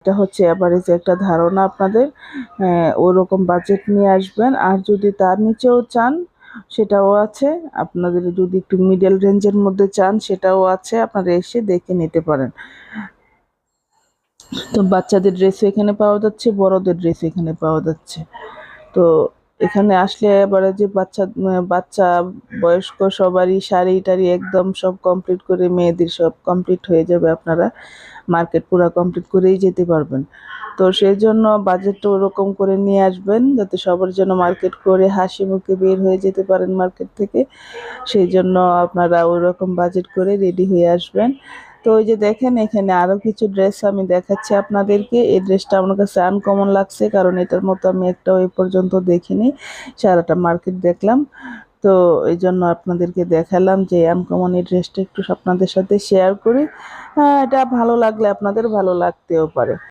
এটা হচ্ছে এভারেজ একটা ধারণা আপনাদের। ওরকম বাজেট নিয়ে আসবেন। আর যদি তার নিচেও চান সেটাও আছে। আপনাদের যদি একটু মিডল রেঞ্জের মধ্যে চান সেটাও আছে, আপনারা এসে দেখে নিতে পারেন। তো বাচ্চাদের ড্রেসও এখানে পাওয়া যাচ্ছে, বড়দের ড্রেস এখানে পাওয়া যাচ্ছে। তো এখানে আসলে এবারে যে বাচ্চা বয়স্ক সবারই শাড়ি টাড়ি একদম সব কমপ্লিট করে, মেয়েদের সব কমপ্লিট হয়ে যাবে। আপনারা মার্কেট পুরো কমপ্লিট করেই যেতে পারবেন। তো সেই জন্য বাজেটটা ওরকম করে নিয়ে আসবেন যাতে সবার জন্য মার্কেট করে হাসি মুখে বের হয়ে যেতে পারেন মার্কেট থেকে। সেই জন্য আপনারা ওইরকম বাজেট করে রেডি হয়ে আসবেন। তো ওই যে দেখেন এখানে আরও কিছু ড্রেস আমি দেখাচ্ছি আপনাদেরকে। এই ড্রেসটা আমার কাছে আনকমন লাগছে, কারণ এটার মতো আমি একটাও এ পর্যন্ত দেখিনি। সারাটা মার্কেট দেখলাম। তো এই জন্য আপনাদেরকে দেখালাম যে আনকমন এই ড্রেসটা একটু আপনাদের সাথে শেয়ার করি। হ্যাঁ, এটা ভালো লাগলে আপনাদের ভালো লাগতেও পারে।